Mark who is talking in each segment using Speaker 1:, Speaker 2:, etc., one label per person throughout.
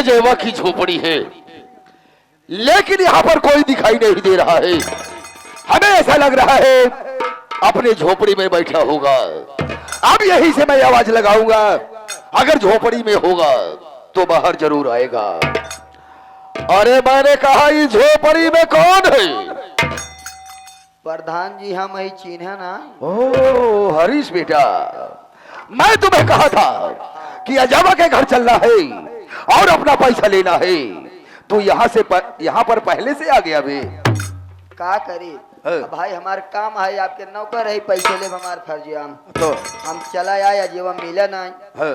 Speaker 1: अजयवा की झोपड़ी है, लेकिन यहाँ पर कोई दिखाई नहीं दे रहा है। हमें ऐसा लग रहा है अपने झोपड़ी में बैठा होगा। अब यहीं से मैं आवाज लगाऊंगा, अगर झोपड़ी में होगा तो बाहर जरूर आएगा। अरे मैंने कहा ये झोपड़ी में कौन है?
Speaker 2: प्रधान जी हम ही चिन्ह ना।
Speaker 1: ओ हरीश बेटा, मैं तुम्हें कहा था कि अजयवा के घर चलना है और अपना पैसा लेना है। तू यहाँ पर पहले से आ गया बे।
Speaker 2: का करी भाई, हमारे काम है, आपके नौकर है, पैसे ले हमारे फर्ज हम
Speaker 1: तो
Speaker 2: हम चला आया जीवा मिला ना।
Speaker 1: है,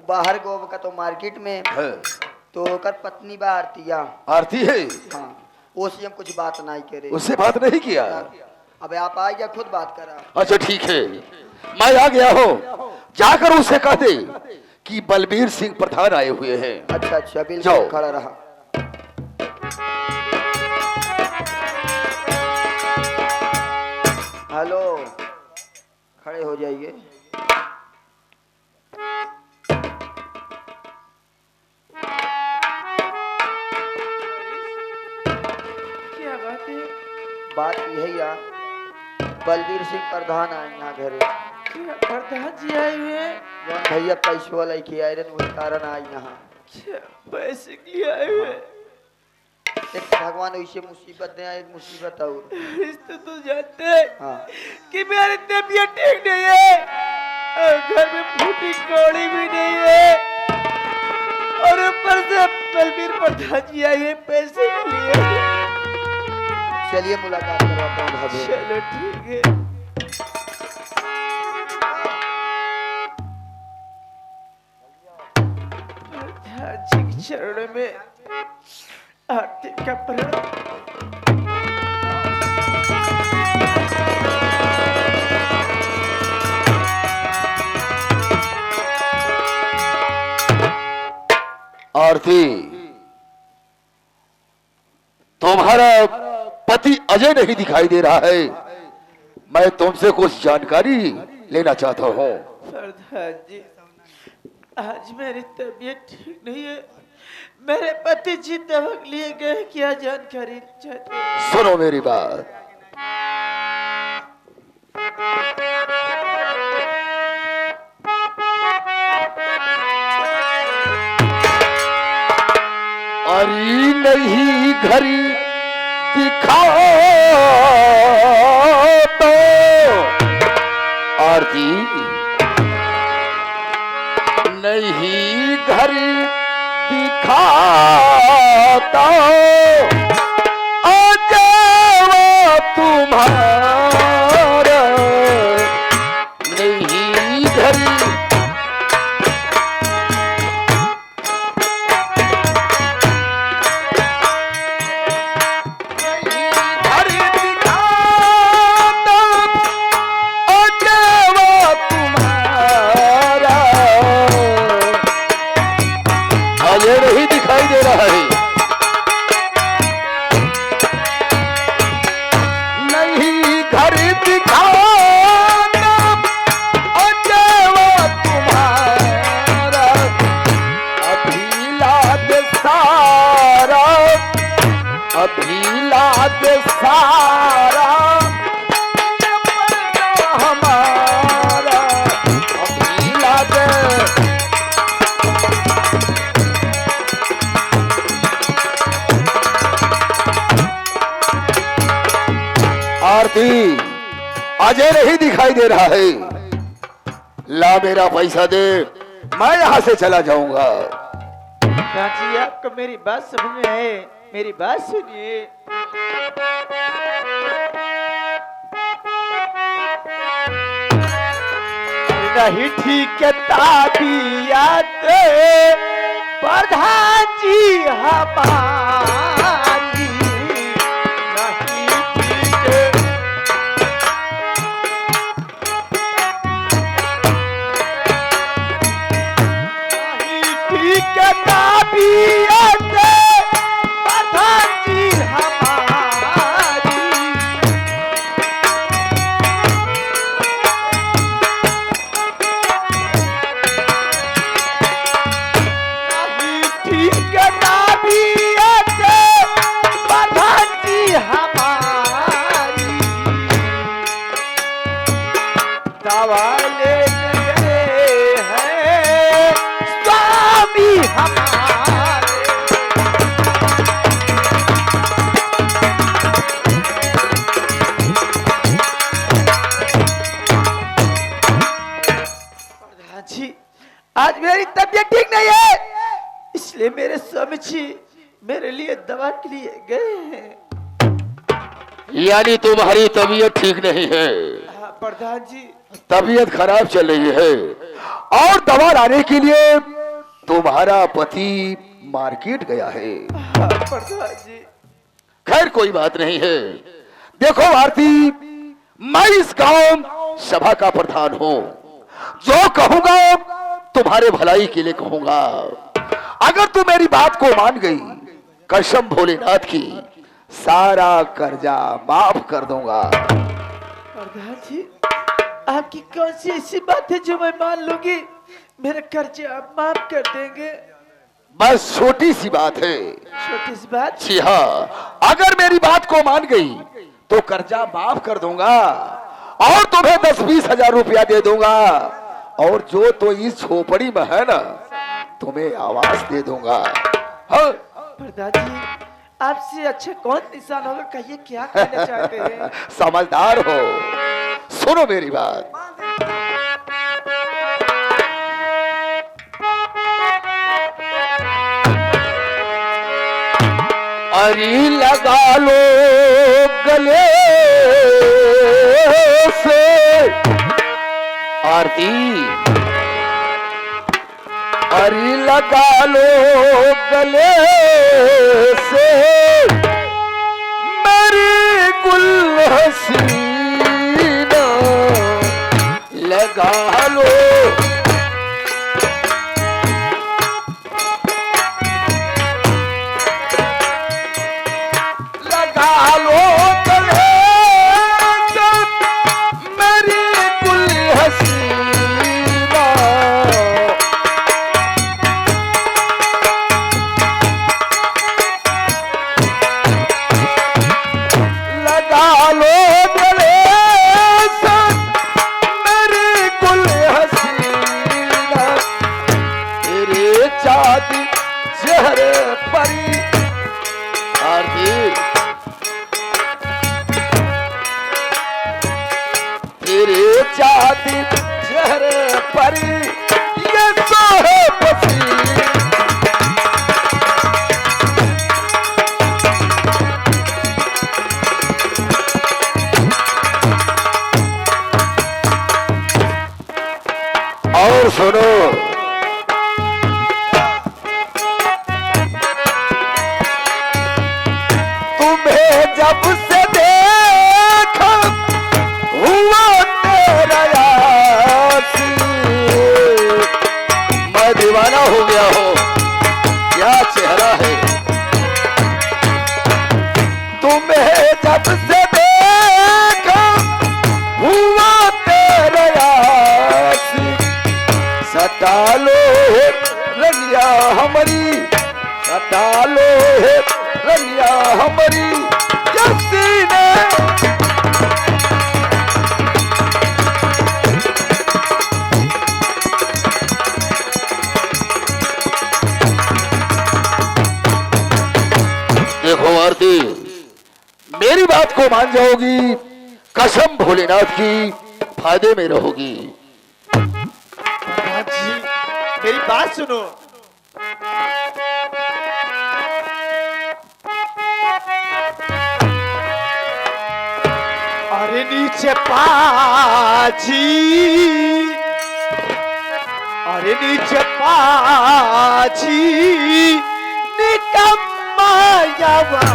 Speaker 2: बाहर गो का तो मार्केट में
Speaker 1: है।
Speaker 2: तो कर पत्नी बा आरतिया।
Speaker 1: आरती है?
Speaker 2: हाँ, उससे हम कुछ बात नहीं करे।
Speaker 1: उससे बात नहीं किया?
Speaker 2: अब आप आ गया, खुद बात करा।
Speaker 1: अच्छा ठीक है, मैं आ गया हूँ। जाकर उसे कह दे कि बलबीर सिंह प्रधान आए हुए हैं।
Speaker 2: अच्छा अच्छा, बिल्कुल खड़ा रहा। हेलो, खड़े हो जाइए।
Speaker 3: क्या बात है?
Speaker 2: बात यही है, बलबीर सिंह प्रधान आए यहाँ घरे।
Speaker 3: क्या प्रधान जी आए हुए हैं?
Speaker 2: जौन भैया पैसवा लेके आए रहे, वही कारण आए यहाँ।
Speaker 3: क्या पैसे के लिए आए हुए हैं?
Speaker 2: एक भगवान वैसे मुसीबत दे, एक मुसीबत और।
Speaker 3: इससे तो जानते हैं
Speaker 2: हाँ,
Speaker 3: कि मेरी तबीयत ठीक नहीं है और घर में फूटी कौड़ी भी नहीं है, और ऊपर से बलबीर प्रधान जी आए हैं पैसे के लिए।
Speaker 2: चलिए मुलाकात करवाता हूँ भाभी।
Speaker 3: चलो ठीक है। प्रधान जी के चरणों में आरती का प्रणाम।
Speaker 1: आरती, तुम्हारा पति अजय नहीं दिखाई दे रहा है। मैं तुमसे कुछ जानकारी लेना चाहता हूँ।
Speaker 3: प्रधान जी, आज मेरी तबीयत ठीक नहीं है। मेरे पति जी दवा के लिए गए, क्या जानकारी चाहते हैं?
Speaker 1: सुनो मेरी बात। अरे नहीं घरी दिखाओ तो आरती, नहीं घरी दिखाता अजयवा तुम्हारा, नहीं घरी सारा हमारा अभिला दे। आरती, अजय नहीं दिखाई दे रहा है। ला मेरा पैसा दे, मैं यहाँ से चला जाऊंगा।
Speaker 3: चाची, आपको मेरी बात समझ में आए? मेरी बात सुनिए। नहीं ठीक ताबियत प्रधान जी हमारी, नहीं ठीक, नहीं ठीक ताबियत प्रधान जी हमारी। नहीं ठीक स्वामी जी मेरे लिए दवा के लिए गए हैं।
Speaker 1: यानी तुम्हारी तबीयत ठीक नहीं है।
Speaker 3: हाँ प्रधान जी।
Speaker 1: तबीयत खराब चल रही है और दवा लाने के लिए तुम्हारा पति मार्केट गया है।
Speaker 3: हाँ प्रधान जी।
Speaker 1: खैर कोई बात नहीं है। देखो आरती, मैं इस गांव सभा का प्रधान हूं। जो कहूंगा तुम्हारे भलाई के लिए कहूंगा। अगर तू मेरी बात को मान गई, कसम भोलेनाथ की, सारा कर्जा माफ कर दूंगा।
Speaker 3: प्रधान जी आपकी कौन सी ऐसी बात है जो मैं मान लूंगी? मेरे कर्जे आप माफ कर देंगे?
Speaker 1: बस छोटी सी बात है।
Speaker 3: छोटी सी बात?
Speaker 1: जी हाँ, अगर मेरी बात को मान गई तो कर्जा माफ कर दूंगा और तुम्हें 10-20 हजार रुपया दे दूंगा। और जो तो इस झोपड़ी में है ना, तुम्हें आवाज दे दूंगा। हाँ?
Speaker 3: प्रधान जी आपसे अच्छा कौन इंसान होगा? कहिए क्या कहना चाहते हैं?
Speaker 1: समझदार हो, सुनो मेरी बात। अरी लगा लो गले से आरती, अरी लगा लो गले से मेरी गुल हसीना, लगा लो। लगा लो गले से मेरी गुल हसीना, लगा लो गले से मेरी गुल हसीना, तेरे चाँदी चेहरे परी आरती, तेरे चाँदी चेहरे परी ये तो है बसी। और सुनो, तुम्हें जब से देखा हुआ तेरा यासी, मैं दीवाना हो गया हूँ। क्या चेहरा है। तुम्हें जब से देखा हुआ तेरा यासी, सटा लो रंगिया हमारी, सटा लो रंगिया हमारी सीने। देखो आरती, मेरी बात को मान जाओगी, कसम भोलेनाथ की, फायदे में रहोगी।
Speaker 3: प्रधान जी मेरी बात सुनो। अरे नीचे पाजी, अरे नीचे पाजी, निकम्मा यवारा।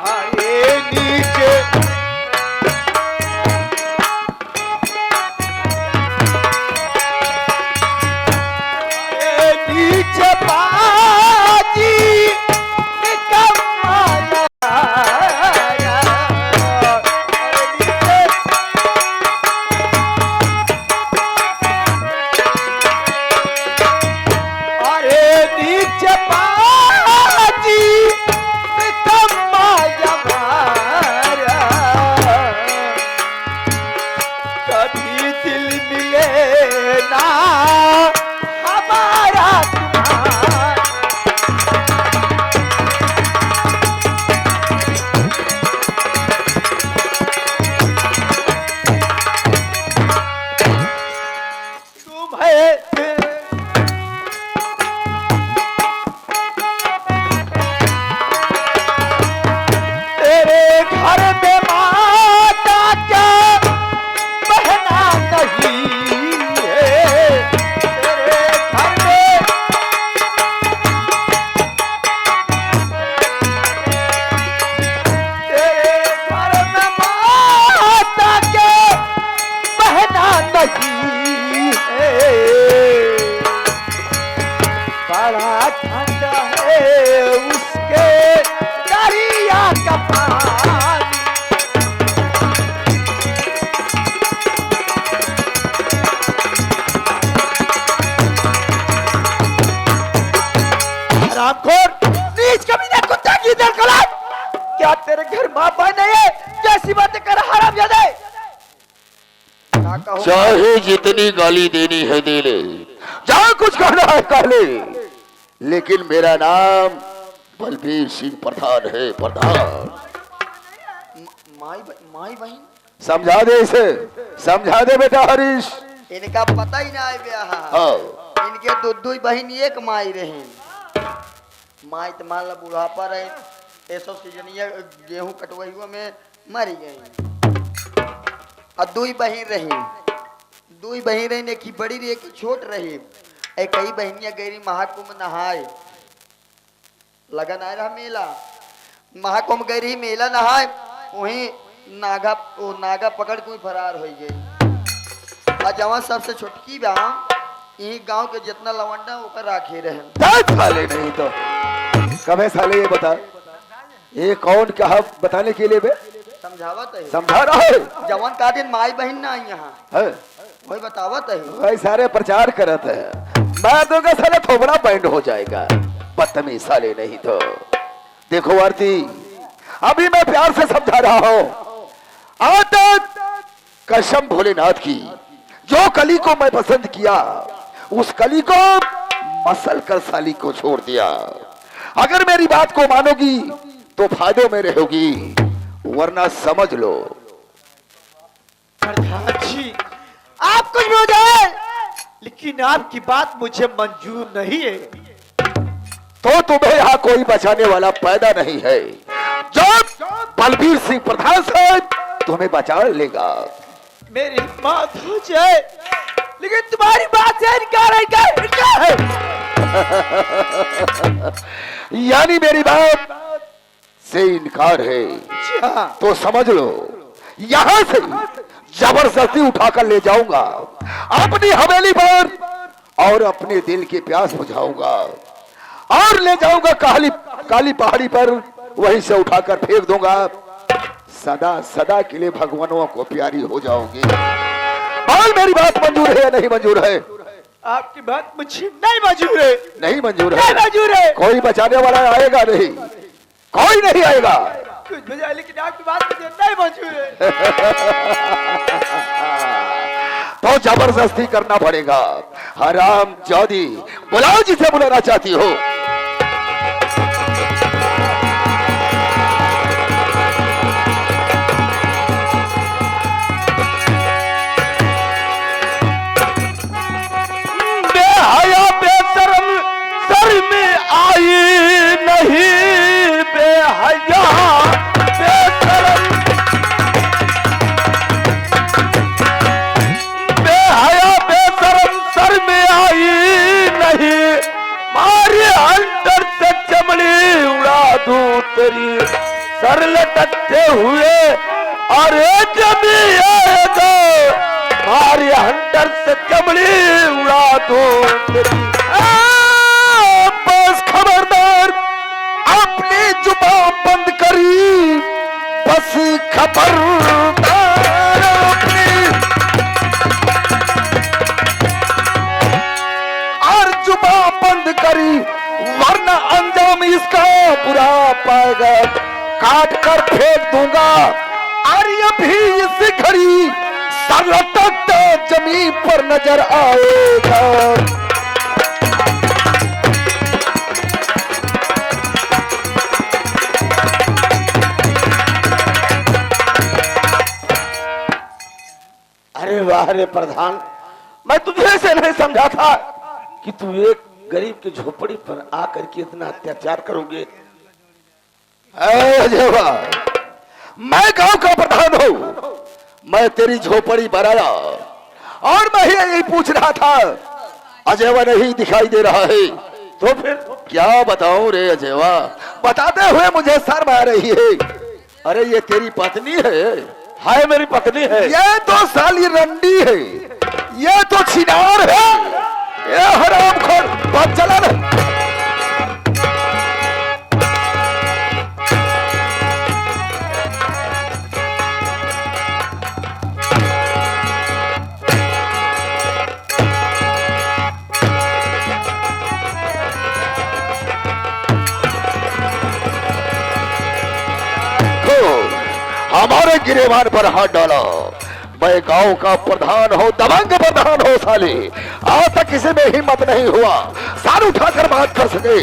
Speaker 3: अरे नीचे नीचे पाजी, निकम्मा यवारा। अरे नीचे पाजी, निकम्मा यवारा। कभी दिल मिले ना हमारा तुम्हारा। तुम्हें बड़ा ठंडा है उसके दरिया का पानी। हरामखोर, नीच कमीना, कुत्ता की दरकलात, क्या तेरे घर माँ बहन नहीं है? कैसी बातें कर हरामजादे?
Speaker 1: चाहे जितनी गाली देनी है दे ले, जहाँ कुछ कहना है कह ले, लेकिन मेरा नाम बलबीर सिंह प्रधान है। प्रधान
Speaker 2: माई बहन
Speaker 1: समझा दे इसे, समझा दे बेटा हरीश।
Speaker 2: इनका पता ही ना है ब्याह।
Speaker 1: हाँ
Speaker 2: इनके दो बहन एक माई रहे। माई तो मान ला बुढ़ापा रहे, ऐसा सीजनिया गेहूं कटवाई हुआ में मरी गई। और दुई बहन रही, ने की बड़ी रही की छोट रही। एक कई बहनिया गई महाकुंभ नहाए, लगन आए रहा मेला, महाकुंभ गई रही मेला नहाए, वही नागा पकड़ के फरार हो गई। और जवान सबसे छोटकी बा यही गांव के जितना लवंडा होकर राखे रहे।
Speaker 1: साले नहीं तो कभी साले ये बता, ये कौन कहा बताने के लिए बे?
Speaker 2: समझावत है,
Speaker 1: समझा रहा है।
Speaker 2: जवान का दिन माई बहन ना आई यहाँ
Speaker 1: है?
Speaker 2: वही बतावत है।
Speaker 1: वही सारे प्रचार करत है। मैं तो का साले थोबड़ा बैंड हो जाएगा, बदतमीज साले नहीं तो। देखो आरती, अभी मैं प्यार से समझा रहा हूँ। आज तक कसम भोलेनाथ की, जो कली को मैं पसंद किया उस कली को मसल कर साली को छोड़ दिया। अगर मेरी बात को मानोगी तो फायदों में रहोगी, वरना समझ लो।
Speaker 3: प्रधान जी, आप कुछ भी हो जाए, लेकिन आपकी बात मुझे मंजूर नहीं है।
Speaker 1: तो तुम्हें यहाँ कोई बचाने वाला पैदा नहीं है। जब बलबीर सिंह प्रधान साहब तुम्हें बचा लेगा।
Speaker 3: मेरी बात हो जाए, लेकिन तुम्हारी बात से इनकार है।
Speaker 1: यानी मेरी बात से इनकार है, तो समझ लो यहाँ से जबरदस्ती उठाकर ले जाऊंगा अपनी हवेली पर, और अपने दिल की प्यास बुझाऊंगा और ले जाऊंगा काली पहाड़ी पर, वहीं से उठाकर फेंक दूंगा। सदा सदा के लिए भगवानों को प्यारी हो जाओगी। और मेरी बात मंजूर है या नहीं मंजूर है?
Speaker 3: आपकी बात मुझे नहीं मंजूर है।
Speaker 1: नहीं मंजूर है?
Speaker 3: नहीं मंजूर है।
Speaker 1: कोई बचाने वाला आएगा नहीं, कोई नहीं आएगा।
Speaker 3: कुछ बजाय, लेकिन आपकी बात मुझे नहीं मंजूर है।
Speaker 1: तो जबरदस्ती करना पड़ेगा। हराम जादी, बुलाओ जिसे बुलाना चाहती हो।
Speaker 3: बेहया बेशरम सर में आई नहीं, बेहया बेशरम, बेहया बेशरम सर में आई नहीं, मारे अंदर से चमड़ी उड़ा दूं तेरी, सर लटकते हुए अरे जब आएगा, मारे अंदर से चमड़ी उड़ा दूं तेरी। बस खबरदार, अपनी जुबान बंद करी, बस खबरदार अपनी और जुबान बंद करी, वरना अंजाम इसका बुरा पाएगा। काट कर फेंक दूंगा और ये भी इस घड़ी सर लटकता जमीन पर नजर आएगा।
Speaker 4: अरे वाह रे प्रधान, मैं तुझे से नहीं समझा था कि तू एक गरीब की झोपड़ी पर आकर के इतना अत्याचार करोगे।
Speaker 1: अजयवा, मैं गांव का प्रधान हूं, मैं तेरी झोपड़ी पर आया और मैं यही पूछ रहा था, अजयवा नहीं दिखाई दे रहा है। तो फिर क्या बताऊं रे अजयवा, बताते हुए मुझे शर्म आ रही है। अरे ये तेरी पत्नी है?
Speaker 4: हाय मेरी पत्नी है।
Speaker 1: ये तो साली रंडी है, ये तो छिनार है, ये हरामखोर, बात चला ना। हमारे गिरेबान पर हाथ डाला। मैं गांव का प्रधान हो, दबंग प्रधान हो साले। आज तक किसी में हिम्मत नहीं हुआ साल उठाकर बात कर सके।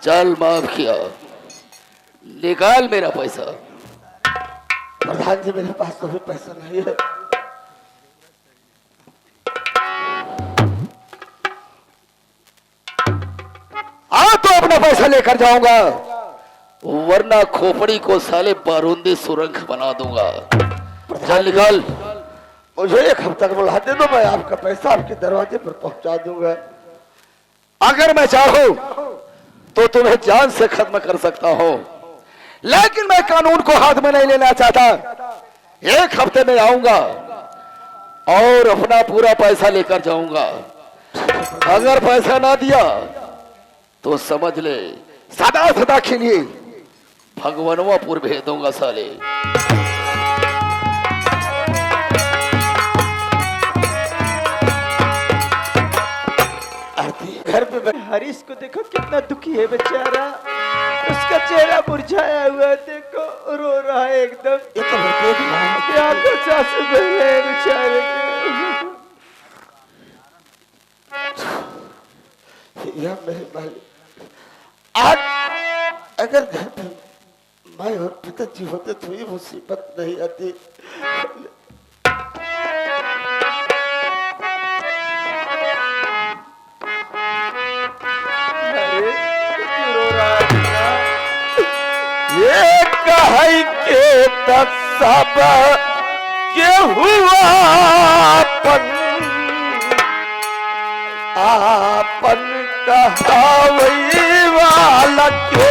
Speaker 1: चल माफ किया, निकाल मेरा पैसा।
Speaker 4: प्रधान जी मेरे पास तो भी पैसा नहीं है।
Speaker 1: तो अपना पैसा लेकर जाऊंगा, वरना खोपड़ी को साले बारूदी सुरंग बना दूंगा। चल निकाल।
Speaker 4: मुझे 1 हफ्ता का बुला दे दो, मैं आपका पैसा आपके दरवाजे पर पहुंचा दूंगा।
Speaker 1: अगर मैं चाहूं तो तुम्हें जान से खत्म कर सकता हूं, लेकिन मैं कानून को हाथ में नहीं लेना चाहता। 1 हफ्ते में आऊंगा और अपना पूरा पैसा लेकर जाऊंगा। अगर पैसा ना दिया तो समझ ले सदा सदा के लिए भगवानवापुर भेज दूंगा साले।
Speaker 4: घर पे
Speaker 3: हरीश को देखो कितना दुखी है बेचारा, उसका चेहरा मुरझाया हुआ है, देखो रो रहा है एकदम।
Speaker 4: ये तो
Speaker 3: क्या कुछ आंसू बह रहे हैं बेचारे के।
Speaker 4: यह मेरे मालिक, आज अगर घर पे माँ और पिताजी होते तो ये मुसीबत नहीं आती।
Speaker 1: ये कहे के तक सब के हुआ आपन कहावई वाला के